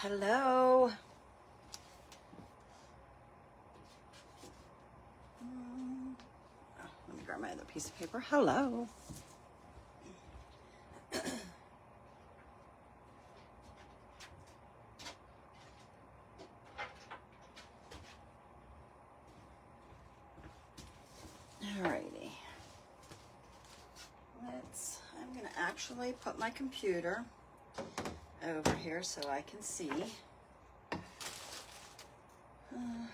Hello. Let me grab my other piece of paper. Hello. Alrighty. I'm going to actually put my computer over here so I can see.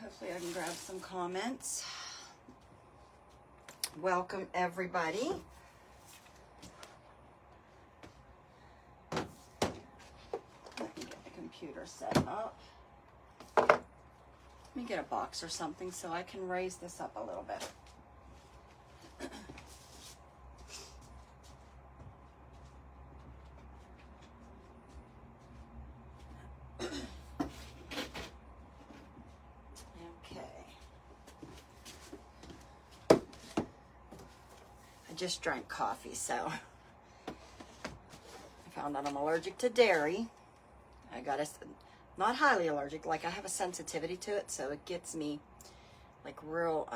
Hopefully I can grab some comments. Welcome everybody. Let me get the computer set up. Let me get a box or something so I can raise this up a little bit. Just drank coffee, so I found out I'm allergic to dairy. I got not highly allergic, like I have a sensitivity to it, so it gets me like real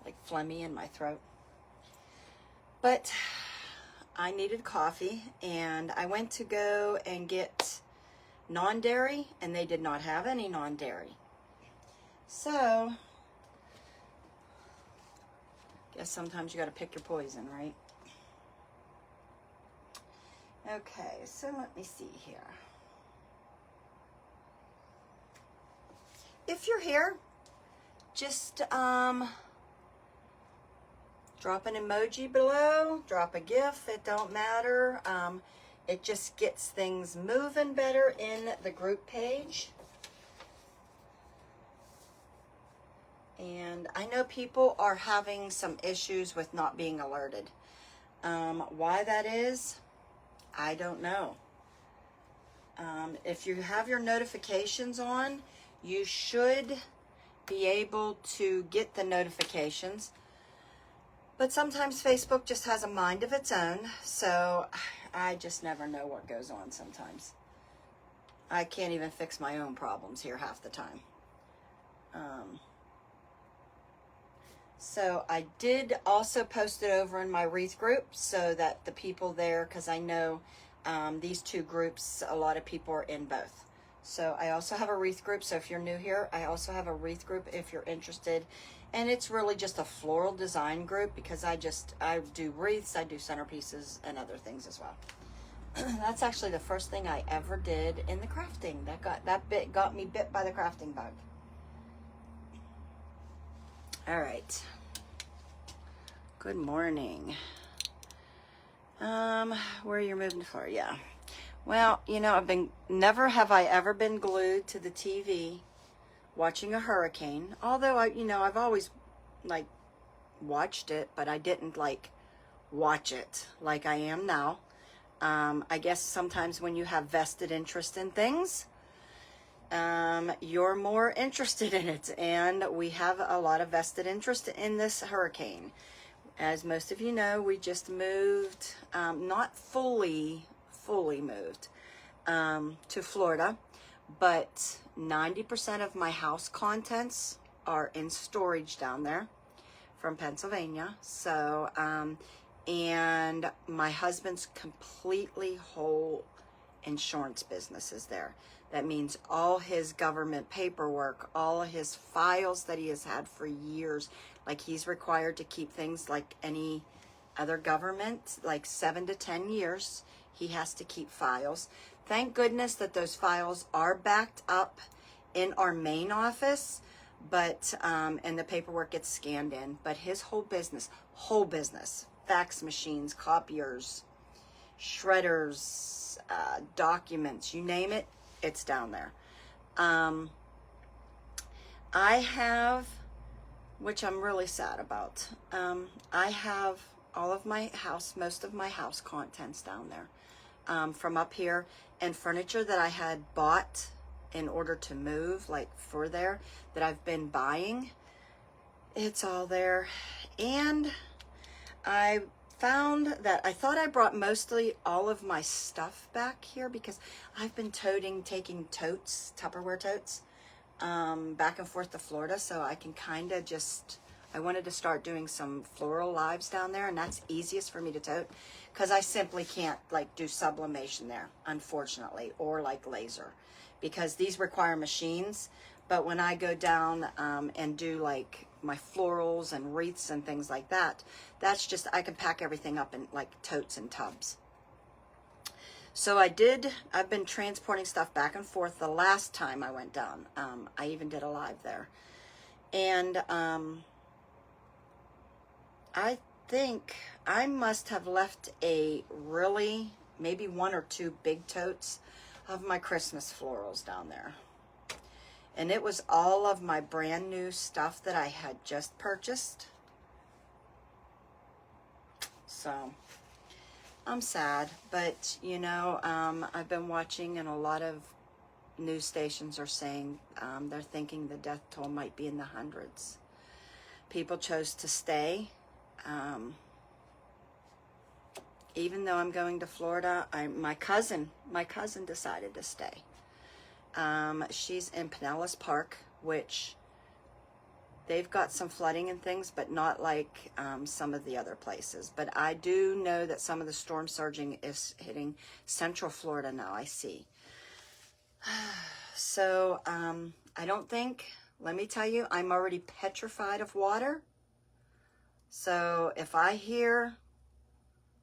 like phlegmy in my throat. But I needed coffee, and I went to go and get non-dairy, and they did not have any non-dairy. So guess sometimes you got to pick your poison, right? Okay, so let me see here. If you're here, just drop an emoji below, drop a GIF, it don't matter. It just gets things moving better in the group page. And I know people are having some issues with not being alerted. Why that is, I don't know. If you have your notifications on, you should be able to get the notifications. But sometimes Facebook just has a mind of its own, so I just never know what goes on sometimes. I can't even fix my own problems here half the time. So I did also post it over in my wreath group so that the people there, because I know these two groups, a lot of people are in both. So I also have a wreath group. So if you're new here, I also have a wreath group if you're interested. And it's really just a floral design group because I do wreaths, I do centerpieces and other things as well. That's actually the first thing I ever did in the crafting. That got me bit by the crafting bug. All right. Good morning. Where you're moving for? Yeah. Well, you know, never have I ever been glued to the TV watching a hurricane. Although I've always like watched it, but I didn't like watch it like I am now. I guess sometimes when you have vested interest in things, you're more interested in it, and we have a lot of vested interest in this hurricane. As most of you know, we just moved, not fully moved to Florida, but 90% of my house contents are in storage down there from Pennsylvania. So and my husband's completely whole insurance business is there. That means all his government paperwork, all of his files that he has had for years, like he's required to keep things like any other government, like 7 to 10 years, he has to keep files. Thank goodness that those files are backed up in our main office, but, and the paperwork gets scanned in, but his whole business, fax machines, copiers, shredders, documents, you name it, it's down there. I have, which I'm really sad about, I have all of my house, most of my house contents down there, from up here, and furniture that I had bought in order to move, like for there, that I've been buying. It's all there. And I found that I thought I brought mostly all of my stuff back here because I've been taking totes, Tupperware totes, back and forth to Florida, so I can kind of just, I wanted to start doing some floral lives down there, and that's easiest for me to tote because I simply can't like do sublimation there, unfortunately, or like laser, because these require machines. But when I go down and do like my florals and wreaths and things like that, that's just, I can pack everything up in like totes and tubs. So I've been transporting stuff back and forth the last time I went down. I even did a live there. And I think I must have left maybe 1 or 2 big totes of my Christmas florals down there. And it was all of my brand new stuff that I had just purchased. So I'm sad, but you know, I've been watching, and a lot of news stations are saying they're thinking the death toll might be in the hundreds. People chose to stay. Even though I'm going to Florida, my cousin decided to stay. She's in Pinellas Park, which they've got some flooding and things, but not like some of the other places. But I do know that some of the storm surging is hitting Central Florida now, I see. So I don't think, let me tell you, I'm already petrified of water. So if I hear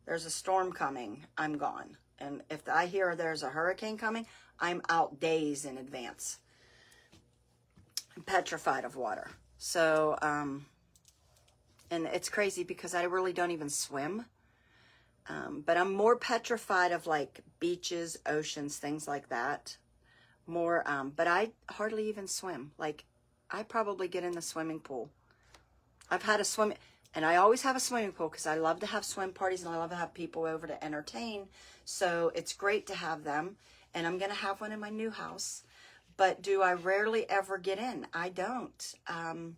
there's a storm coming, I'm gone. And if I hear there's a hurricane coming, I'm out days in advance. I'm petrified of water. So, and it's crazy because I really don't even swim. But I'm more petrified of like beaches, oceans, things like that. More, but I hardly even swim. Like, I probably get in the swimming pool. I've had a swim, and I always have a swimming pool because I love to have swim parties and I love to have people over to entertain. So it's great to have them. And I'm going to have one in my new house. But do I rarely ever get in? I don't. I'm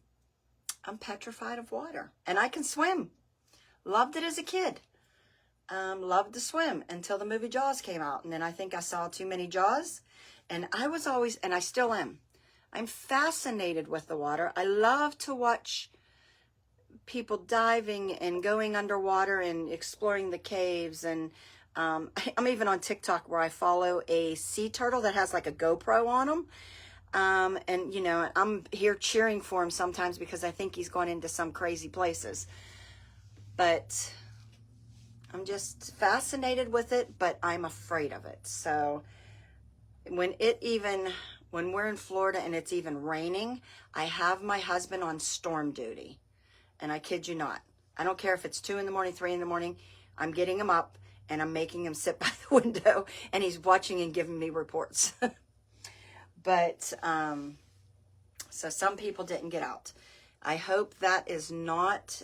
petrified of water. And I can swim. Loved it as a kid. Loved to swim until the movie Jaws came out. And then I think I saw too many Jaws. And I was always, and I still am, I'm fascinated with the water. I love to watch people diving and going underwater and exploring the caves. And I'm even on TikTok where I follow a sea turtle that has like a GoPro on him. And, you know, I'm here cheering for him sometimes because I think he's gone into some crazy places. But I'm just fascinated with it, but I'm afraid of it. So when we're in Florida and it's even raining, I have my husband on storm duty. And I kid you not. I don't care if it's 2 in the morning, 3 in the morning. I'm getting him up and I'm making him sit by the window and he's watching and giving me reports. But, so some people didn't get out. I hope that is not,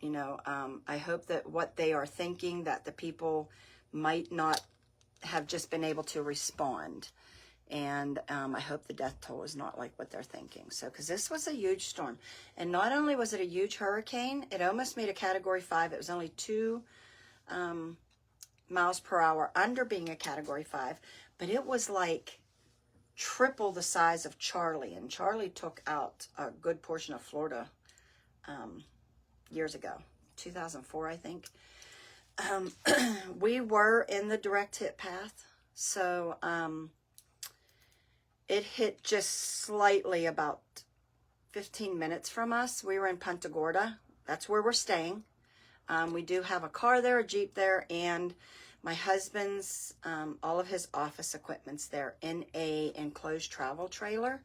you know, I hope that what they are thinking, that the people might not have just been able to respond. And I hope the death toll is not like what they're thinking. So, because this was a huge storm. And not only was it a huge hurricane, it almost made a Category 5. It was only 2 miles per hour under being a Category 5. But it was like triple the size of Charlie. And Charlie took out a good portion of Florida years ago. 2004, I think. We were in the direct hit path. So, it hit just slightly about 15 minutes from us. We were in Punta Gorda. That's where we're staying. We do have a car there, a Jeep there, and my husband's, all of his office equipment's there in a enclosed travel trailer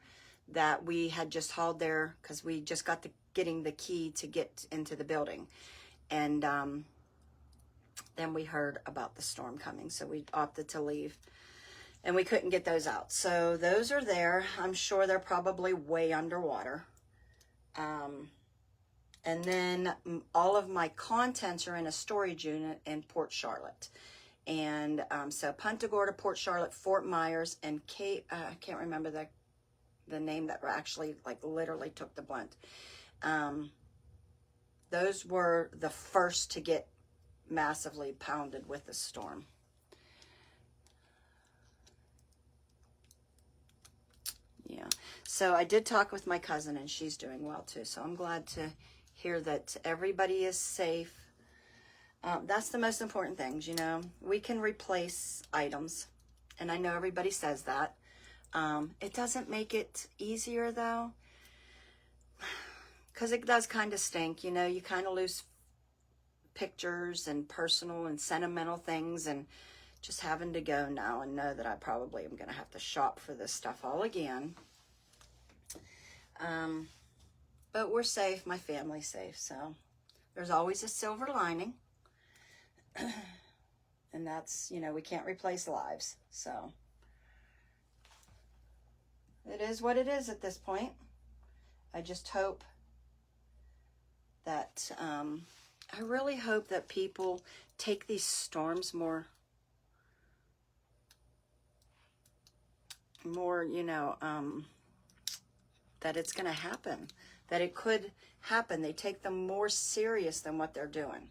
that we had just hauled there because we just got getting the key to get into the building. And then we heard about the storm coming, so we opted to leave. And we couldn't get those out. So those are there. I'm sure they're probably way underwater. And then all of my contents are in a storage unit in Port Charlotte. And so Punta Gorda, Port Charlotte, Fort Myers, and I can't remember the name that actually like literally took the blunt. those were the first to get massively pounded with the storm. Yeah. So I did talk with my cousin, and she's doing well too. So I'm glad to hear that everybody is safe. That's the most important things, you know. We can replace items, and I know everybody says that. It doesn't make it easier though, because it does kind of stink, you know. You kind of lose pictures and personal and sentimental things, and just having to go now and know that I probably am going to have to shop for this stuff all again. But we're safe, my family's safe, so there's always a silver lining. And that's, you know, we can't replace lives, so it is what it is at this point. I just hope that, I really hope that people take these storms more, you know, that it's going to happen, that it could happen. They take them more serious than what they're doing.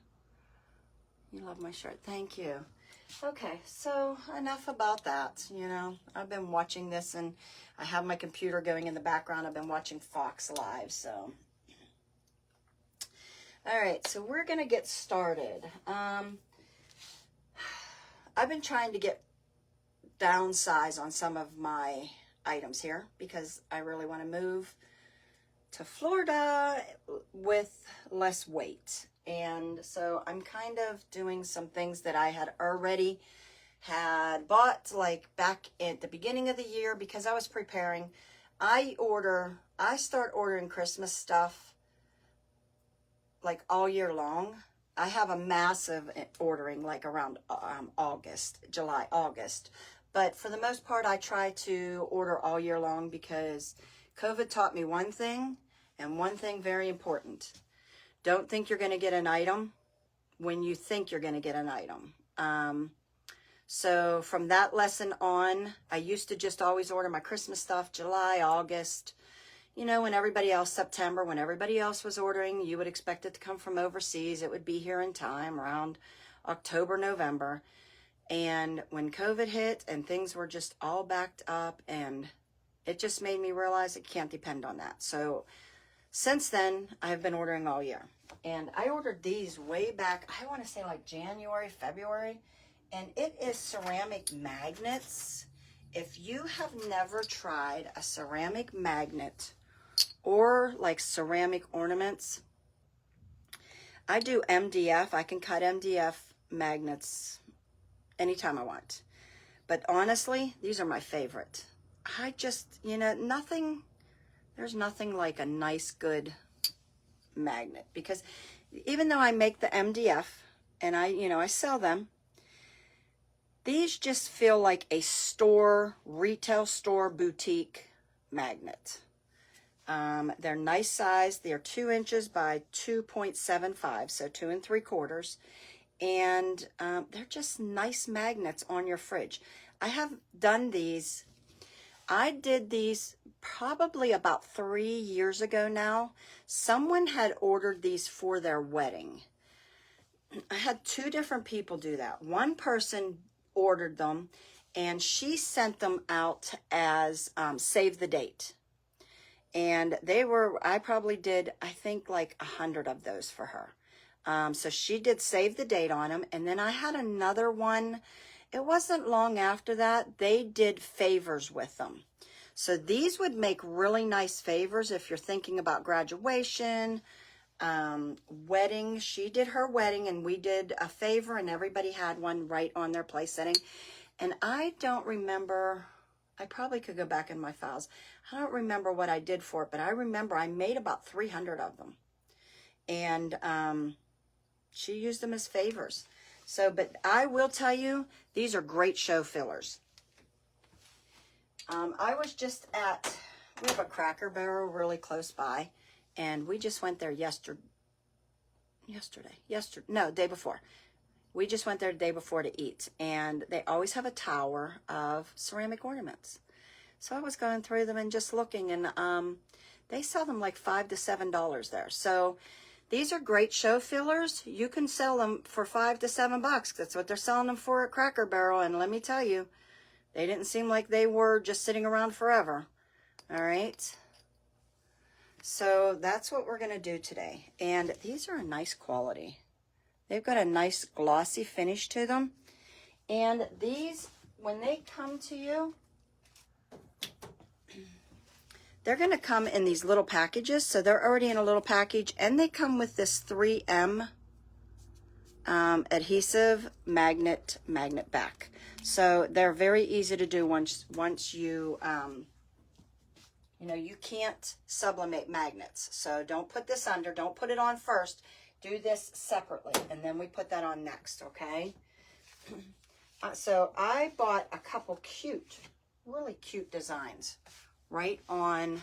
You love my shirt. Thank you. Okay, so enough about that. You know, I've been watching this, and I have my computer going in the background. I've been watching Fox Live, so. All right, so we're going to get started. I've been trying to get downsize on some of my items here because I really want to move to Florida with less weight. And so I'm kind of doing some things that I had already bought, like back at the beginning of the year, because I was preparing. I start ordering Christmas stuff like all year long. I have a massive ordering like around July, August. But for the most part, I try to order all year long because COVID taught me one thing, and one thing very important. Don't think you're going to get an item when you think you're going to get an item. So from that lesson on, I used to just always order my Christmas stuff July, August, you know, when everybody else, September, when everybody else was ordering, you would expect it to come from overseas. It would be here in time around October, November. And when COVID hit and things were just all backed up, and it just made me realize it can't depend on that. So since then, I have been ordering all year. And I ordered these way back, I want to say like January, February. And it is ceramic magnets. If you have never tried a ceramic magnet or like ceramic ornaments, I do MDF. I can cut MDF magnets anytime I want. But honestly, these are my favorite. I just, you know, there's nothing like a nice, good magnet, because even though I make the MDF and I sell them, these just feel like a retail store, boutique magnet. They're nice size. They're 2 inches by 2.75, so 2 3/4. And they're just nice magnets on your fridge. I have done these. I did these probably about 3 years ago now. Someone had ordered these for their wedding. I had 2 different people do that. One person ordered them, and she sent them out as save the date. And I probably did, I think, like 100 of those for her. So she did save the date on them. And then I had another one. It wasn't long after that. They did favors with them. So these would make really nice favors if you're thinking about graduation, wedding. She did her wedding, and we did a favor, and everybody had one right on their place setting. And I don't remember, I probably could go back in my files. I don't remember what I did for it, but I remember I made about 300 of them. And she used them as favors. So, but I will tell you, these are great show fillers. I was just we have a Cracker Barrel really close by, and we just went there day before. We just went there the day before to eat, and they always have a tower of ceramic ornaments. So I was going through them and just looking, and they sell them like $5 to $7 there. So These are great show fillers. You can sell them for $5 to $7. That's what they're selling them for at Cracker Barrel. And let me tell you, they didn't seem like they were just sitting around forever. All right. So that's what we're going to do today. And these are a nice quality. They've got a nice glossy finish to them. And these, when they come to you, they're going to come in these little packages. So they're already in a little package. And they come with this 3M adhesive magnet back. So they're very easy to do once you, you know, you can't sublimate magnets. So don't put this under. Don't put it on first. Do this separately. And then we put that on next, okay? So I bought a couple cute, really cute designs right on.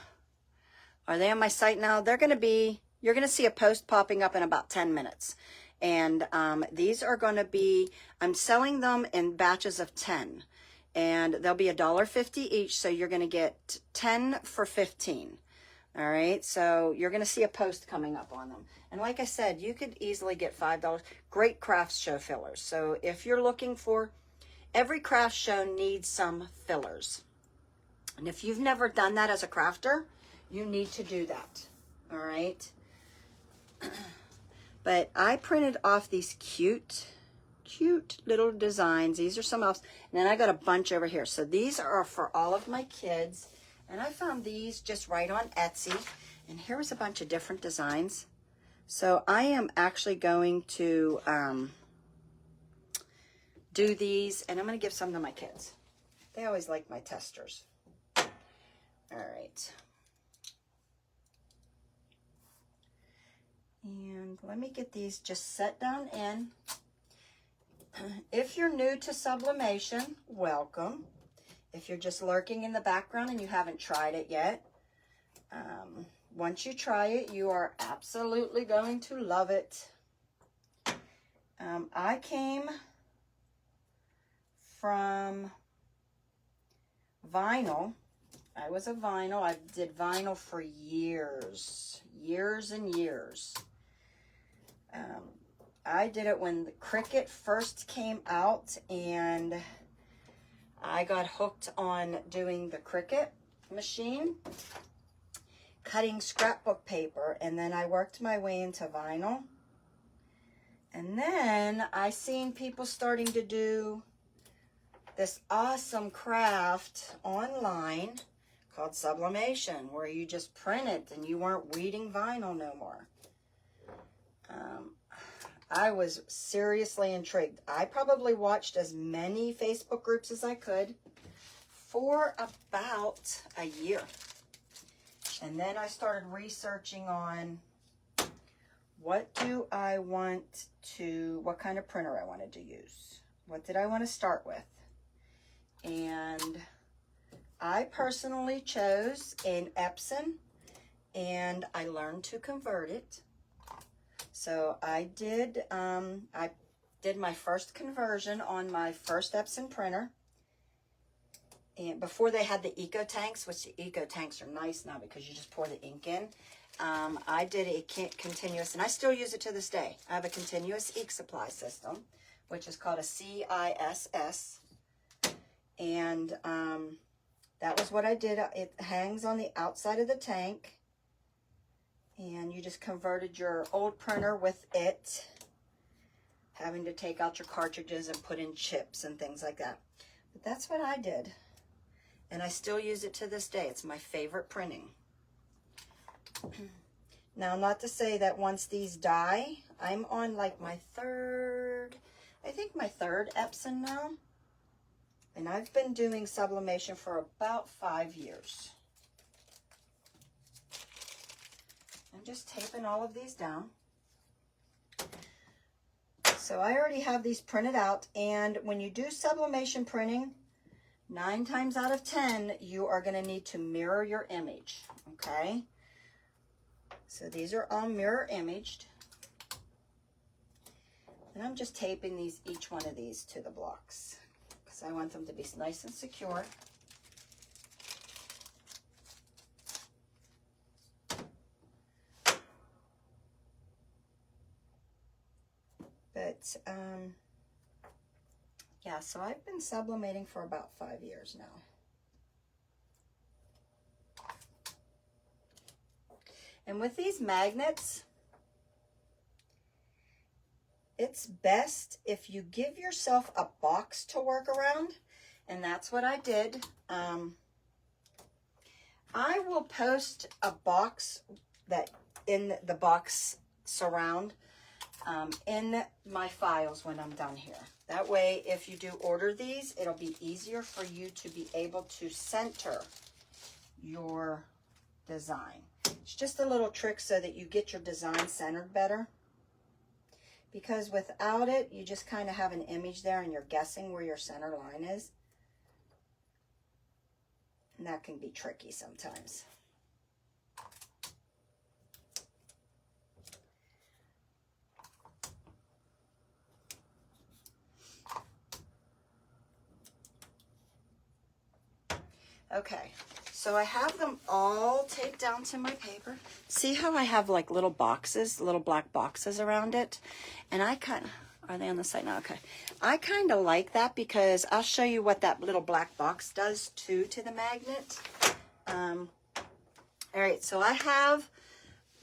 Are they on my site now? They're going to be, you're going to see a post popping up in about 10 minutes. And these are going to be, I'm selling them in batches of 10. And they'll be $1.50 each, so you're going to get 10 for 15. All right, so you're going to see a post coming up on them. And like I said, you could easily get $5. Great crafts show fillers. So if you're looking for, every craft show needs some fillers. And if you've never done that as a crafter, you need to do that. All right. But I printed off these cute little designs. These are some else. And then I got a bunch over here. So these are for all of my kids. And I found these just right on Etsy. And here was a bunch of different designs. So I am actually going to do these. And I'm going to give some to my kids. They always like my testers. All right. And let me get these just set down in. If you're new to sublimation, welcome. If you're just lurking in the background and you haven't tried it yet, once you try it, you are absolutely going to love it. I came from vinyl. I was a vinyl. I did vinyl for years and years. I did it when the Cricut first came out, and I got hooked on doing the Cricut machine, cutting scrapbook paper, and then I worked my way into vinyl. And then I seen people starting to do this awesome craft online called sublimation, where you just print it and you weren't weeding vinyl no more. I was seriously intrigued. I probably watched as many Facebook groups as I could for about a year. And then I started researching on what kind of printer I wanted to use. What did I want to start with? And I personally chose an Epson, and I learned to convert it. So I did my first conversion on my first Epson printer. And before they had the Eco Tanks, which the Eco Tanks are nice now because you just pour the ink in. I did a continuous, and I still use it to this day. I have a continuous ink supply system, which is called a CISS. And that was what I did. It hangs on the outside of the tank. And you just converted your old printer with it, having to take out your cartridges and put in chips and things like that. But that's what I did. And I still use it to this day. It's my favorite printing. Now, not to say that once these die, I'm on like my third Epson now. And I've been doing sublimation for about 5 years. I'm just taping all of these down. So I already have these printed out, and when you do sublimation printing, 9 times out of 10, you are going to need to mirror your image, okay? So these are all mirror imaged. And I'm just taping each one of these to the blocks because I want them to be nice and secure. But, yeah, so I've been sublimating for about 5 years now. And with these magnets, it's best if you give yourself a box to work around, and that's what I did. I will post a box that in the box surround in my files when I'm done here. That way, if you do order these, it'll be easier for you to be able to center your design. It's just a little trick so that you get your design centered better. Because without it, you just kind of have an image there and you're guessing where your center line is. And that can be tricky sometimes. Okay, so I have them all taped down to my paper. See how I have like little boxes, little black boxes around it? And I kind of, are they on the side now? Okay. I kind of like that because I'll show you what that little black box does too to the magnet. All right, so I have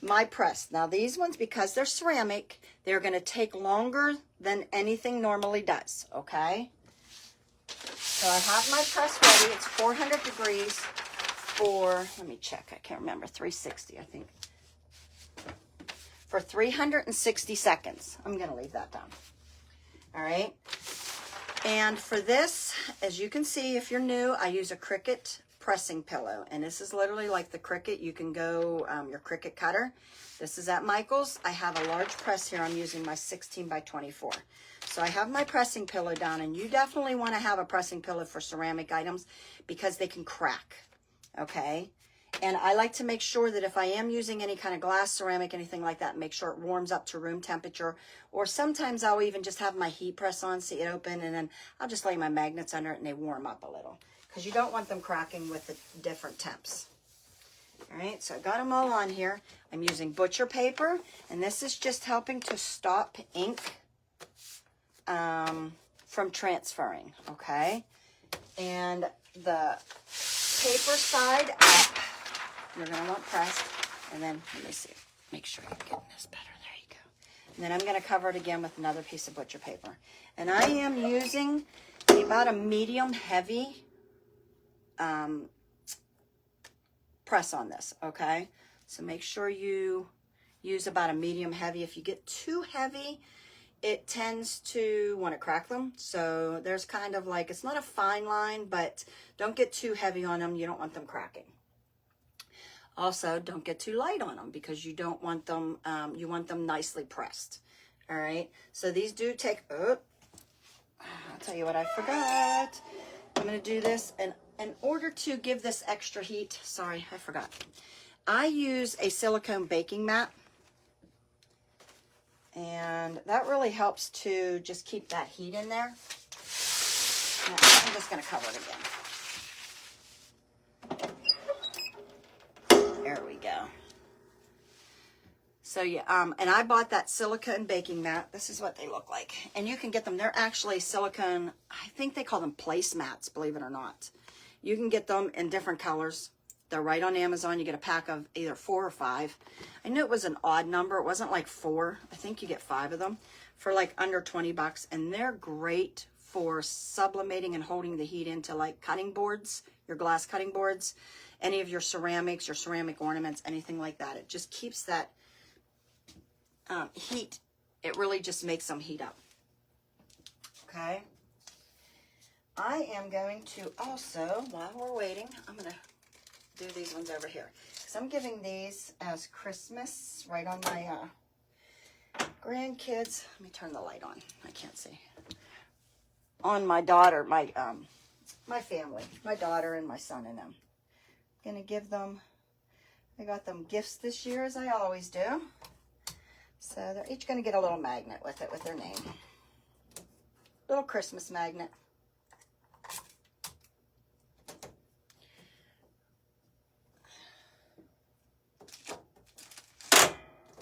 my press. Now these ones, because they're ceramic, they're going to take longer than anything normally does, okay? So I have my press ready. It's 400 degrees for, let me check, I can't remember, 360, I think. For 360 seconds. I'm going to leave that down. All right. And for this, as you can see, if you're new, I use a Cricut pressing pillow. And this is literally like the Cricut. You can go, your Cricut cutter. This is at Michael's. I have a large press here. I'm using my 16 by 24. So I have my pressing pillow down, and you definitely want to have a pressing pillow for ceramic items because they can crack, okay? And I like to make sure that if I am using any kind of glass, ceramic, anything like that, make sure it warms up to room temperature. Or sometimes I'll even just have my heat press on, see it open, and then I'll just lay my magnets under it and they warm up a little. Because you don't want them cracking with the different temps. All right, so I got them all on here. I'm using butcher paper, and this is just helping to stop ink from transferring, okay? And the paper side up, you're going to want pressed. And then, let me see, make sure you're getting this better. There you go. And then I'm going to cover it again with another piece of butcher paper. And I am using about a medium heavy press on this, okay? So make sure you use about a medium heavy. If you get too heavy, it tends to want to crack them. So there's kind of like, it's not a fine line, but don't get too heavy on them. You don't want them cracking. Also, don't get too light on them because you don't want them, you want them nicely pressed. All right. So these do take, oh, I'll tell you what I forgot. I'm going to do this. And in order to give this extra heat, sorry, I forgot. I use a silicone baking mat. And that really helps to just keep that heat in there. Now, I'm just going to cover it again. There we go. So yeah, and I bought that silicone baking mat. This is what they look like. And you can get them. They're actually silicone, I think they call them placemats, believe it or not. You can get them in different colors. They're right on Amazon. You get a pack of either 4 or 5. I knew it was an odd number. It wasn't like 4. I think you get 5 of them for like under 20 bucks. And they're great for sublimating and holding the heat into like cutting boards, your glass cutting boards, any of your ceramics, your ceramic ornaments, anything like that. It just keeps that heat. It really just makes them heat up. Okay. I am going to also, while we're waiting, I'm going to do these ones over here because I'm giving these as Christmas right on my grandkids. Let me turn the light on. I can't see. On my daughter, my family, my daughter and my son and them. I'm gonna give them. I got them gifts this year as I always do. So they're each gonna get a little magnet with it with their name. Little Christmas magnet.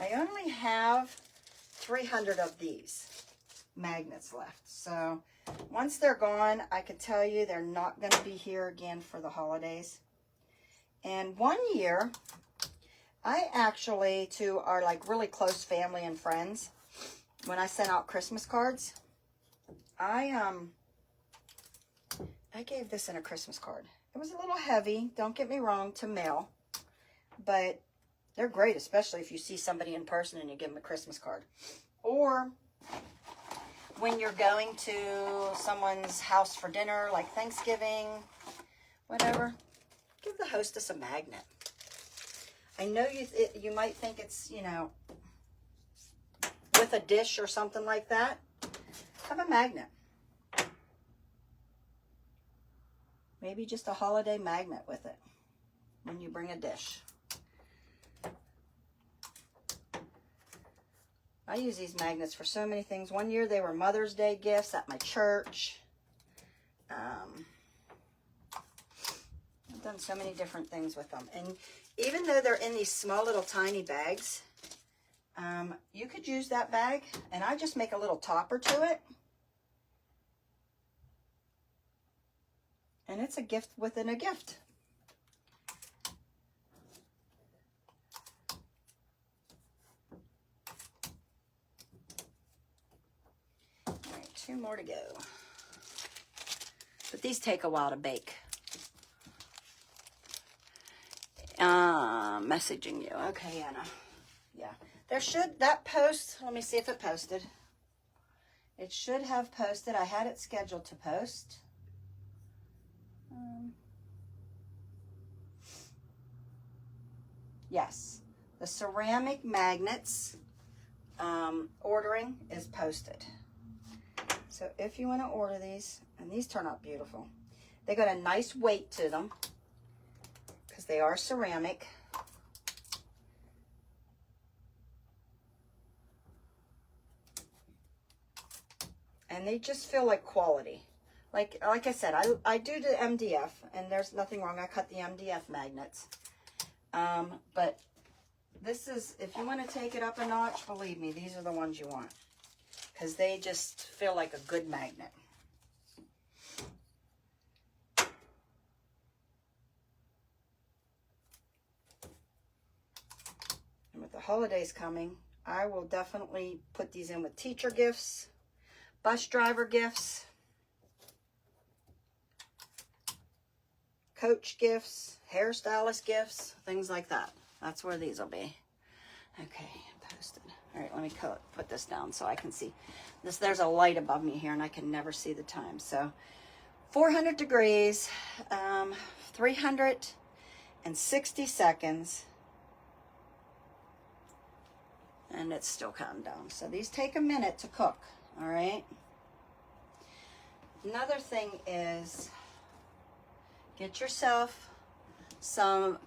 I only have 300 of these. magnets left. So once they're gone, I can tell you they're not going to be here again for the holidays. And one year, I actually, to our like really close family and friends, when I sent out Christmas cards, I gave this in a Christmas card. It was a little heavy, don't get me wrong, to mail, but they're great, especially if you see somebody in person and you give them a Christmas card. Or when you're going to someone's house for dinner, like Thanksgiving, whatever, give the hostess a magnet. I know you might think it's, you know, with a dish or something like that. Have a magnet. Maybe just a holiday magnet with it when you bring a dish. I use these magnets for so many things. One year they were Mother's Day gifts at my church. I've done so many different things with them. And even though they're in these small little tiny bags, you could use that bag, and I just make a little topper to it. And it's a gift within a gift. All right, 2 more to go. But these take a while to bake. Messaging you. Okay, Anna. Yeah. There should, that post, let me see if it posted. It should have posted. I had it scheduled to post. Yes, the ceramic magnets ordering is posted. So if you want to order these, and these turn out beautiful. They got a nice weight to them because they are ceramic. And they just feel like quality. Like I said, I do the MDF, and there's nothing wrong. I cut the MDF magnets. But this is, if you want to take it up a notch, believe me, these are the ones you want. Because they just feel like a good magnet. And with the holidays coming, I will definitely put these in with teacher gifts, bus driver gifts, coach gifts, hairstylist gifts, things like that. That's where these will be. Okay, posted. All right, let me put this down so I can see. There's a light above me here, and I can never see the time. So 400 degrees, 360 seconds, and it's still counting down. So these take a minute to cook, all right? Another thing is, get yourself some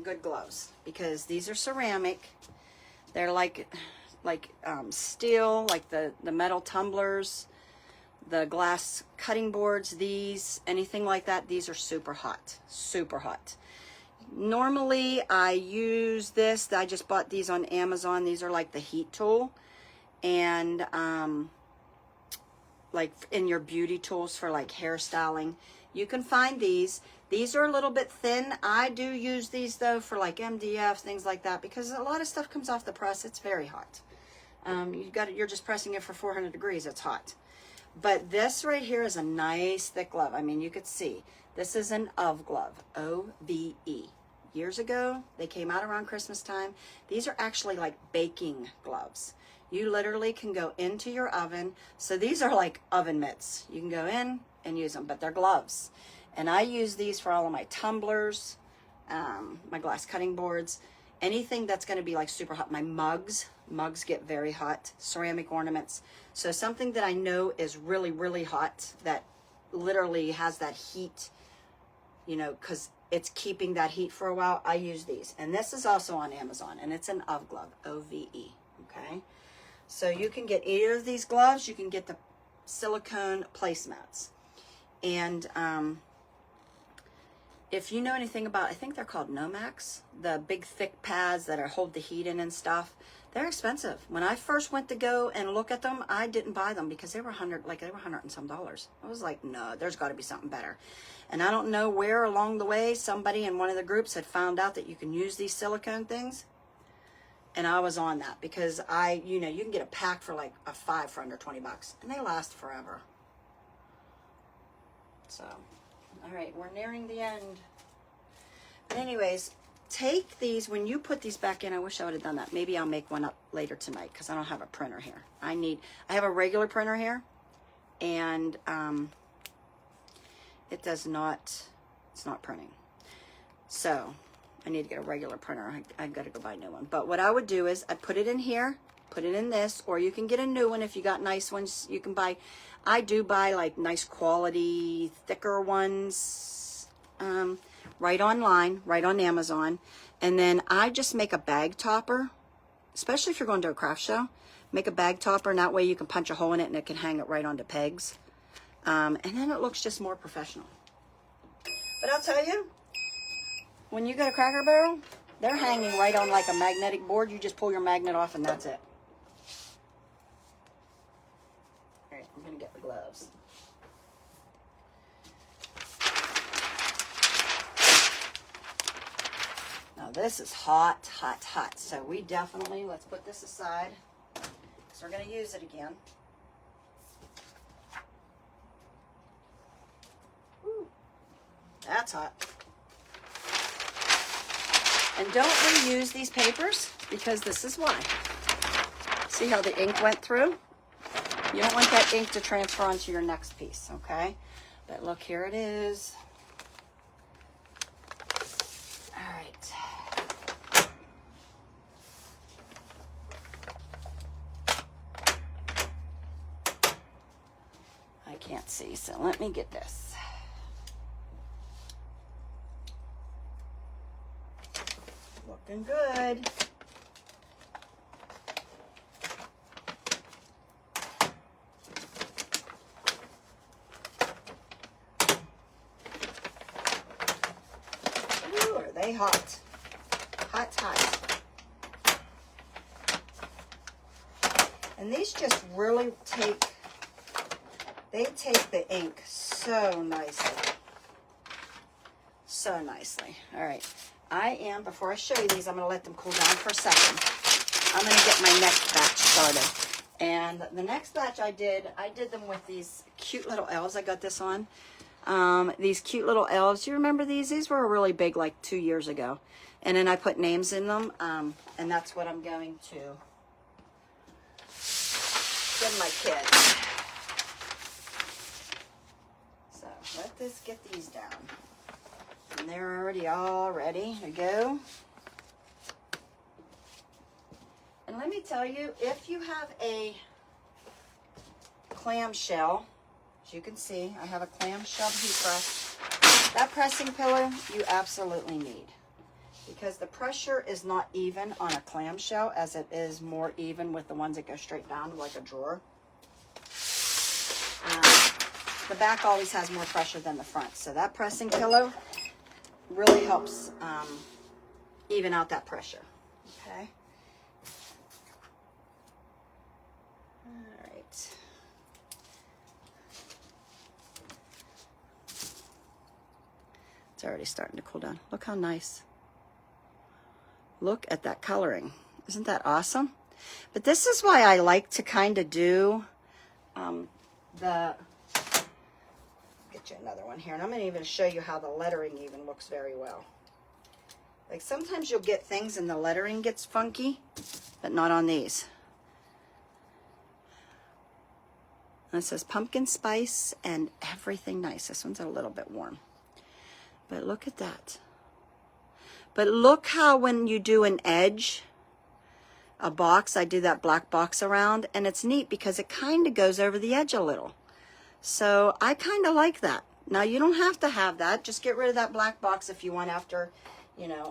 good gloves, because these are ceramic. They're like steel, like the metal tumblers, the glass cutting boards, these, anything like that. These are super hot, super hot. Normally I use this. I just bought these on Amazon. These are like the heat tool, and like in your beauty tools for like hairstyling, you can find these. These are a little bit thin. I do use these though for like MDF, things like that, because a lot of stuff comes off the press. It's very hot. You're just pressing it for 400 degrees. It's hot. But this right here is a nice thick glove. I mean, you could see this is an OVE glove, O-V-E. Years ago, they came out around Christmas time. These are actually like baking gloves. You literally can go into your oven. So these are like oven mitts. You can go in and use them, but they're gloves. And I use these for all of my tumblers, my glass cutting boards, anything that's going to be like super hot. My mugs get very hot, ceramic ornaments. So something that I know is really, really hot, that literally has that heat, you know, because it's keeping that heat for a while, I use these. And this is also on Amazon, and it's an OVE glove, O-V-E, okay? So you can get either of these gloves. You can get the silicone placemats. And if you know anything about, I think they're called Nomax, the big thick pads that hold the heat in and stuff, they're expensive. When I first went to go and look at them, I didn't buy them because they were $100 and some dollars. I was like, no, there's got to be something better. And I don't know where along the way somebody in one of the groups had found out that you can use these silicone things. And I was on that because you know, you can get a pack for like a 5 for under 20 bucks and they last forever. So, all right, we're nearing the end. But anyways, take these, when you put these back in, I wish I would have done that. Maybe I'll make one up later tonight because I don't have a printer here. I have a regular printer here and it's not printing. So I need to get a regular printer. I got to go buy a new one. But what I would do is I'd put it in here, put it in this, or you can get a new one if you got nice ones. You can buy, I do buy like nice quality, thicker ones right online, right on Amazon. And then I just make a bag topper, especially if you're going to a craft show. Make a bag topper, and that way you can punch a hole in it and it can hang it right onto pegs. And then it looks just more professional. But I'll tell you, when you go to Cracker Barrel, they're hanging right on like a magnetic board. You just pull your magnet off and that's it. All right, I'm going to get the gloves. Now this is hot, hot, hot. So we definitely, let's put this aside because we're going to use it again. Woo, that's hot. And don't reuse these papers because this is why. See how the ink went through? You don't want that ink to transfer onto your next piece, okay? But look, here it is. All right. I can't see, so let me get this. Looking good. Ooh, are they hot? Hot, hot. And these just really take the ink so nicely. So nicely. All right. Before I show you these, I'm going to let them cool down for a second. I'm going to get my next batch started. And the next batch I did them with these cute little elves. I got this on. These cute little elves. Do you remember these? These were really big like 2 years ago. And then I put names in them. And that's what I'm going to give my kids. So let's get these down. And they're already all ready to go. And let me tell you, if you have a clamshell, as you can see, I have a clamshell heat press. That pressing pillow you absolutely need because the pressure is not even on a clamshell as it is more even with the ones that go straight down like a drawer. The back always has more pressure than the front. So that pressing pillow really helps even out that pressure. Okay. All right. It's already starting to cool down. Look how nice. Look at that coloring. Isn't that awesome? But this is why I like to kind of do get you another one here, and I'm going to even show you how the lettering even looks very well. Like sometimes you'll get things and the lettering gets funky, but not on these. And it says pumpkin spice and everything nice. This one's a little bit warm. But look at that. But look how when you do an edge, a box, I do that black box around, and it's neat because it kind of goes over the edge a little. So I kind of like that. Now you don't have to have that. Just get rid of that black box if you want after, you know,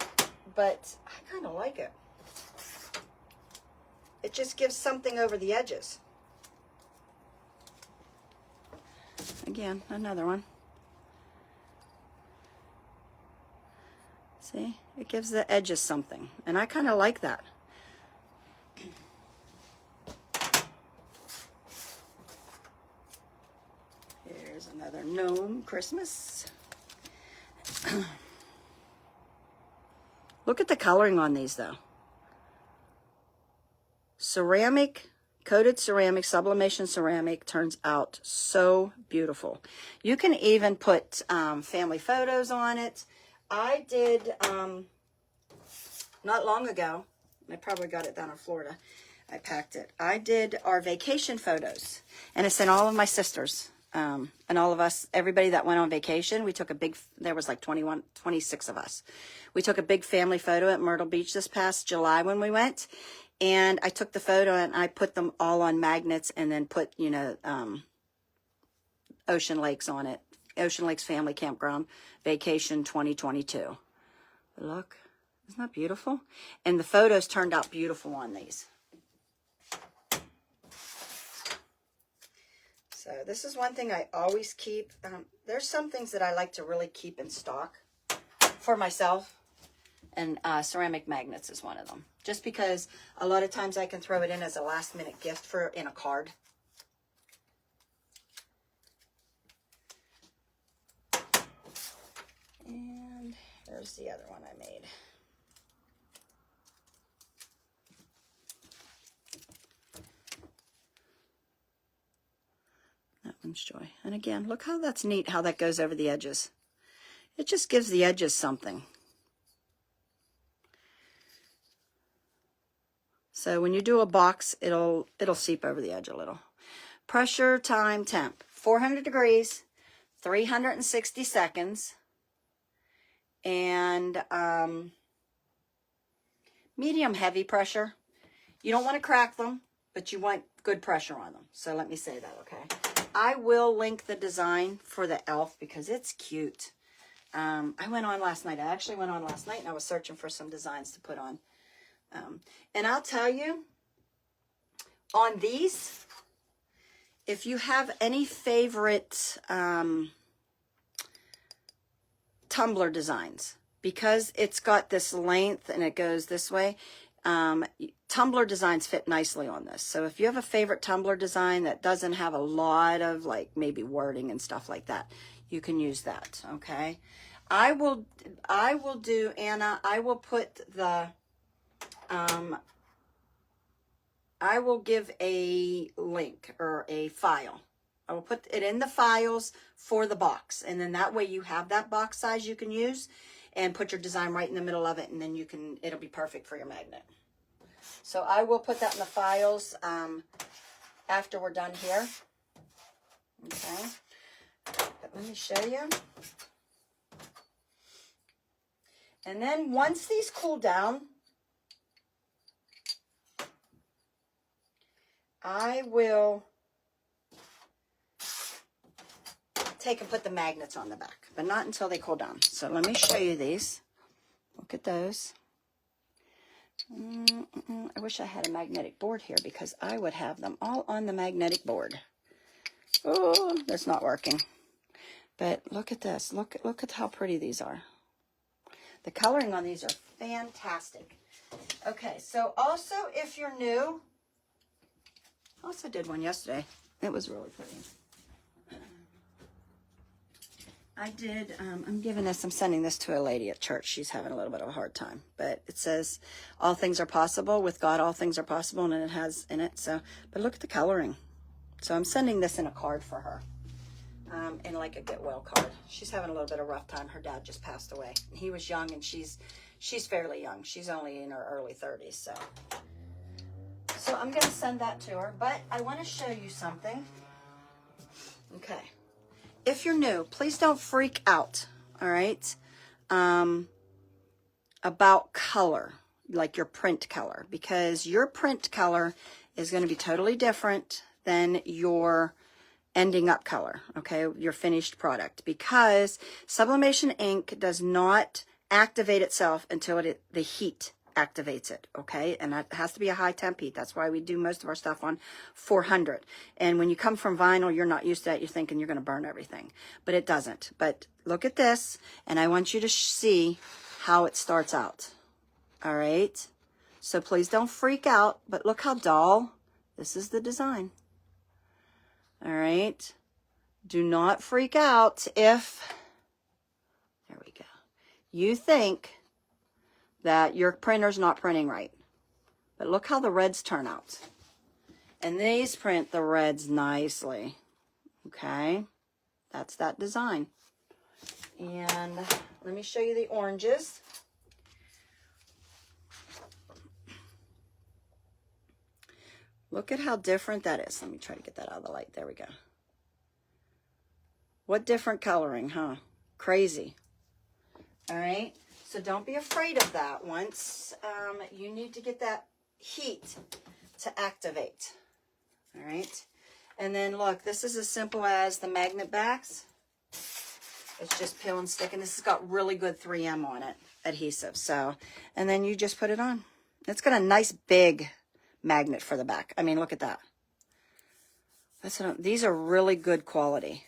but I kind of like it. It just gives something over the edges. Again, another one. See, it gives the edges something, and I kind of like that. Here's another gnome Christmas. Look at the coloring on these though. Ceramic, coated ceramic, sublimation ceramic turns out so beautiful. You can even put family photos on it. I did, not long ago, I probably got it down in Florida. I packed it. I did our vacation photos, and I sent all of my sisters and all of us, everybody that went on vacation. We took a big, there was like 26 of us. We took a big family photo at Myrtle Beach this past July when we went. And I took the photo and I put them all on magnets and then put, you know, Ocean Lakes on it. Ocean Lakes Family Campground Vacation 2022. Look, isn't that beautiful? And the photos turned out beautiful on these. So this is one thing I always keep. There's some things that I like to really keep in stock for myself. And ceramic magnets is one of them. Just because a lot of times I can throw it in as a last minute gift in a card. And there's the other one I made. That one's Joy. And again, look how that's neat, how that goes over the edges. It just gives the edges something. So when you do a box, it'll seep over the edge a little. Pressure, time, temp. 400 degrees, 360 seconds, and medium heavy pressure. You don't want to crack them, but you want good pressure on them. So let me say that, okay? I will link the design for the elf because it's cute. I went on last night. I actually went on last night and I was searching for some designs to put on. And I'll tell you, on these, if you have any favorite tumbler designs, because it's got this length and it goes this way, tumbler designs fit nicely on this. So if you have a favorite tumbler design that doesn't have a lot of like maybe wording and stuff like that, you can use that, okay? I will do, Anna, I will put the... I will give a link or a file. I will put it in the files for the box. And then that way you have that box size you can use and put your design right in the middle of it. And then you can, it'll be perfect for your magnet. So I will put that in the files after we're done here. Okay. But let me show you. And then once these cool down, I will take and put the magnets on the back, but not until they cool down. So let me show you these. Look at those. I wish I had a magnetic board here because I would have them all on the magnetic board. Oh, that's not working. But look at this. Look at how pretty these are. The coloring on these are fantastic. Okay, so also if you're new, I also did one yesterday. It was really pretty. I did, I'm sending this to a lady at church. She's having a little bit of a hard time. But it says, all things are possible. With God, all things are possible. And it has in it. So, but look at the coloring. So I'm sending this in a card for her. In like a get well card. She's having a little bit of a rough time. Her dad just passed away. And he was young and she's fairly young. She's only in her early 30s, So I'm going to send that to her, but I want to show you something. Okay. If you're new, please don't freak out, all right, about color, like your print color, because your print color is going to be totally different than your ending up color, okay, your finished product, because sublimation ink does not activate itself until the heat activates it, okay? And that has to be a high temp heat. That's why we do most of our stuff on 400. And when you come from vinyl, you're not used to that. You're thinking you're going to burn everything, but it doesn't. But look at this, and I want you to see how it starts out. All right. So please don't freak out, but look how dull. This is the design. All right. Do not freak out if, there we go, you think that your printer's not printing right. But look how the reds turn out. And these print the reds nicely. Okay. That's that design. And let me show you the oranges. Look at how different that is. Let me try to get that out of the light. There we go. What different coloring, huh? Crazy. All right. So don't be afraid of that. Once you need to get that heat to activate. All right. And then look, this is as simple as the magnet backs. It's just peel and stick, and this has got really good 3M on it, adhesive. So, and then you just put it on. It's got a nice big magnet for the back. I mean, look at that. These are really good quality.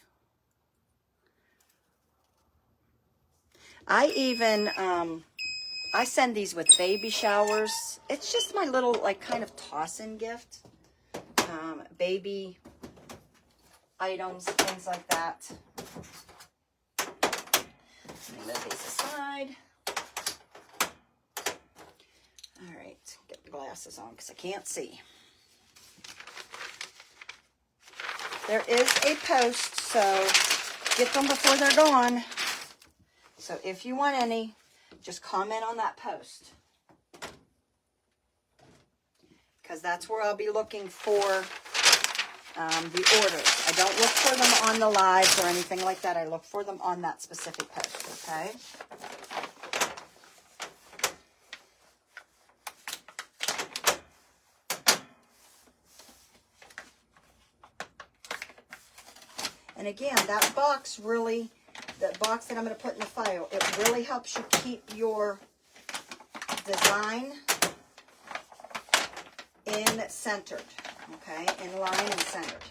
I even, I send these with baby showers. It's just my little, like, kind of toss-in gift. Baby items, things like that. Let me move these aside. All right, get the glasses on because I can't see. There is a post, so get them before they're gone. So if you want any, just comment on that post. Because that's where I'll be looking for the orders. I don't look for them on the lives or anything like that. I look for them on that specific post, okay? And again, that box really, the box that I'm going to put in the file, it really helps you keep your design in centered, okay? In line and centered.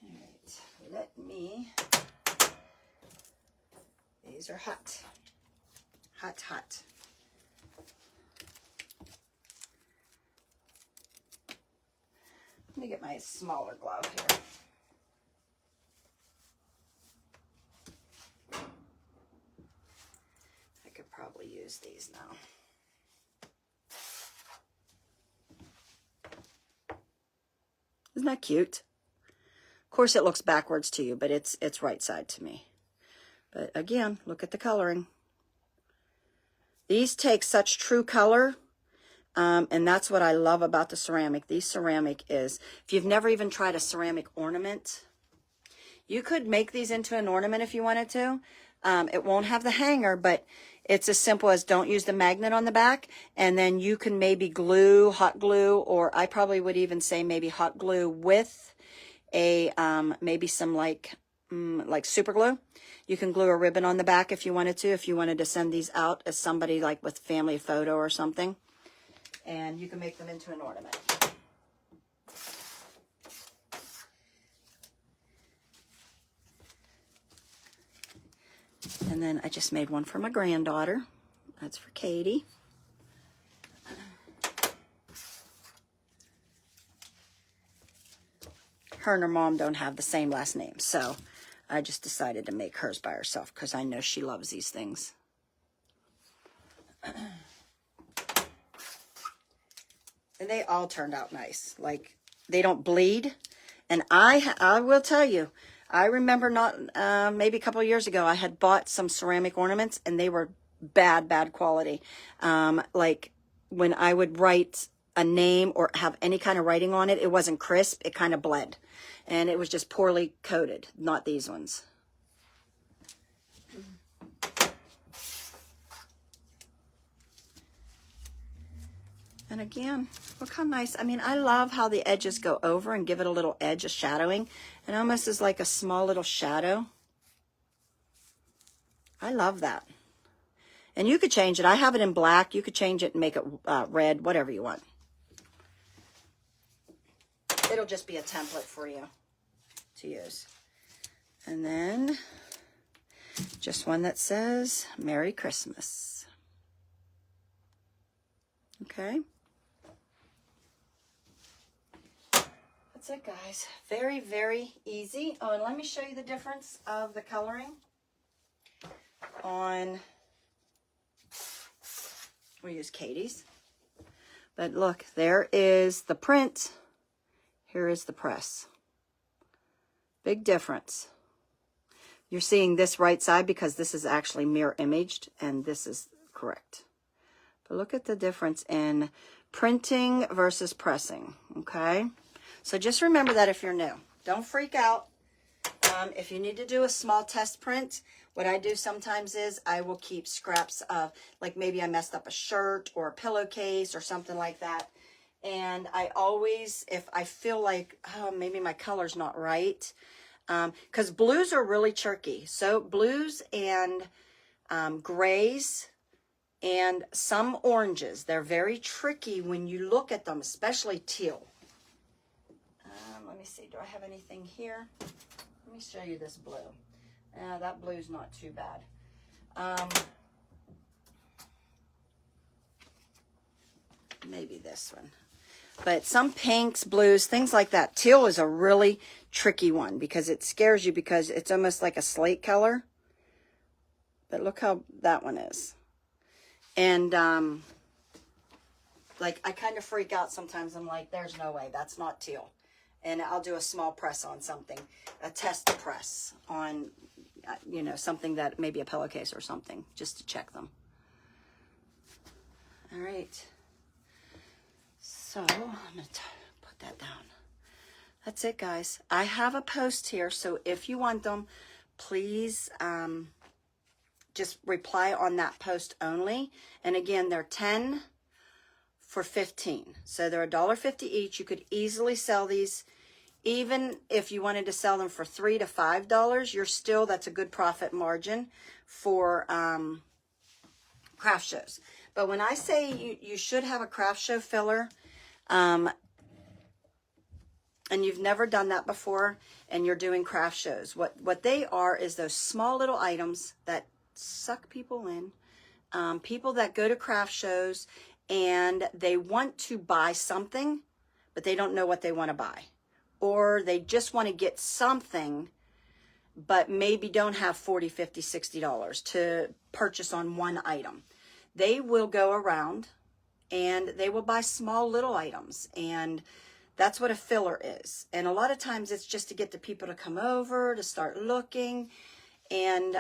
All right, let me, these are hot, hot, hot. Let me get my smaller glove here. I could probably use these now. Isn't that cute? Of course it looks backwards to you, but it's right side to me. But again, look at the coloring. These take such true color. And that's what I love about the ceramic. These ceramic is, if you've never even tried a ceramic ornament, you could make these into an ornament if you wanted to. It won't have the hanger, but it's as simple as don't use the magnet on the back. And then you can maybe glue, hot glue, or I probably would even say maybe hot glue with a, maybe some like super glue. You can glue a ribbon on the back if you wanted to send these out as somebody like with family photo or something. And you can make them into an ornament. And then I just made one for my granddaughter. That's for Katie. Her and her mom don't have the same last name, so I just decided to make hers by herself because I know she loves these things. And they all turned out nice. Like, they don't bleed. And I will tell you, I remember maybe a couple of years ago, I had bought some ceramic ornaments, and they were bad quality. Like, when I would write a name or have any kind of writing on it, it wasn't crisp. It kind of bled. And it was just poorly coated. Not these ones. And again, look how nice. I mean, I love how the edges go over and give it a little edge of shadowing. It almost is like a small little shadow. I love that. And you could change it. I have it in black. You could change it and make it red, whatever you want. it'll just be a template for you to use. And then just one that says Merry Christmas. Okay. That's it, guys. Very, very easy. Oh, and let me show you the difference of the coloring on, we use Katie's. But look, there is the print. Here is the press. Big difference. You're seeing this right side because this is actually mirror imaged and this is correct. But look at the difference in printing versus pressing, okay? So just remember that if you're new. Don't freak out. If you need to do a small test print, what I do sometimes is I will keep scraps of, like maybe I messed up a shirt or a pillowcase or something like that. And I always, if I feel like, oh, maybe my color's not right, because blues are really tricky. So blues and grays and some oranges, they're very tricky when you look at them, especially teal. Let me see, do I have anything here? Let me show you this blue. That blue's not too bad. Maybe this one. But some pinks, blues, things like that. Teal is a really tricky one because it scares you because it's almost like a slate color. But look how that one is. And like I kind of freak out sometimes. I'm like, there's no way, that's not teal. And I'll do a small press on something, a test press on, you know, something that maybe a pillowcase or something, just to check them. All right. So I'm going to put that down. That's it, guys. I have a post here, so if you want them, please just reply on that post only. And again, they're 10 for 15. So they're $1.50 each. You could easily sell these. Even if you wanted to sell them for $3 to $5, you're still, that's a good profit margin for craft shows. But when I say you should have a craft show filler, and you've never done that before, and you're doing craft shows, what they are is those small little items that suck people in. People that go to craft shows and they want to buy something, but they don't know what they want to buy. Or they just want to get something, but maybe don't have $40, $50, $60 to purchase on one item. They will go around and they will buy small little items. And that's what a filler is. And a lot of times it's just to get the people to come over, to start looking. And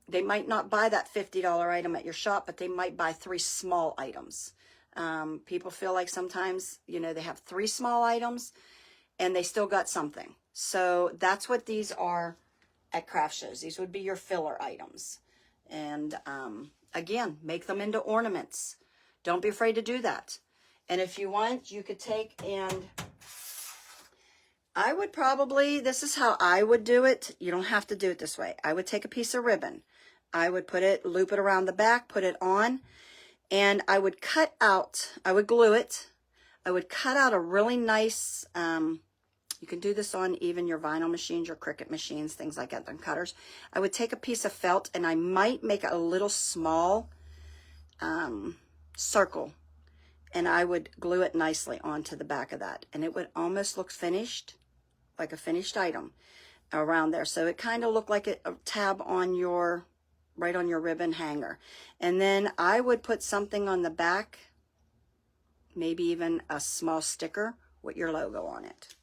they might not buy that $50 item at your shop, but they might buy 3 small items. People feel like sometimes, you know, they have 3 small items and they still got something. So that's what these are at craft shows. These would be your filler items. And again, make them into ornaments. Don't be afraid to do that. And if you want, you could take and I would probably, this is how I would do it. You don't have to do it this way. I would take a piece of ribbon. I would put it, loop it around the back, put it on, and I would cut out, I would glue it. I would cut out a really nice, you can do this on even your vinyl machines, your Cricut machines, things like that, on cutters. I would take a piece of felt and I might make a little small circle, and I would glue it nicely onto the back of that. And it would almost look finished, like a finished item around there. So it kind of looked like a tab on your, right on your ribbon hanger. And then I would put something on the back, maybe even a small sticker with your logo on it.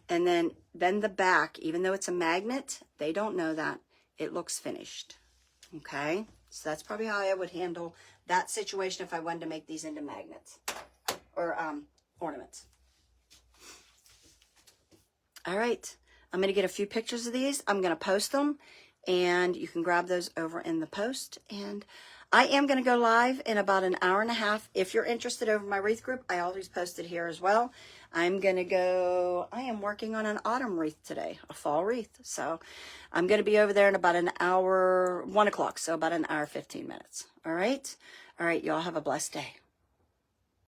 And then the back, even though it's a magnet, they don't know that, it looks finished. Okay, so that's probably how I would handle that situation if I wanted to make these into magnets or ornaments. All right, I'm going to get a few pictures of these. I'm going to post them, and you can grab those over in the post. And I am going to go live in about an hour and a half. If you're interested over my wreath group, I always post it here as well. I'm going to go, I am working on an autumn wreath today, a fall wreath. So I'm going to be over there in about an hour, 1 o'clock. So about an hour, 15 minutes. All right. All right. Y'all have a blessed day.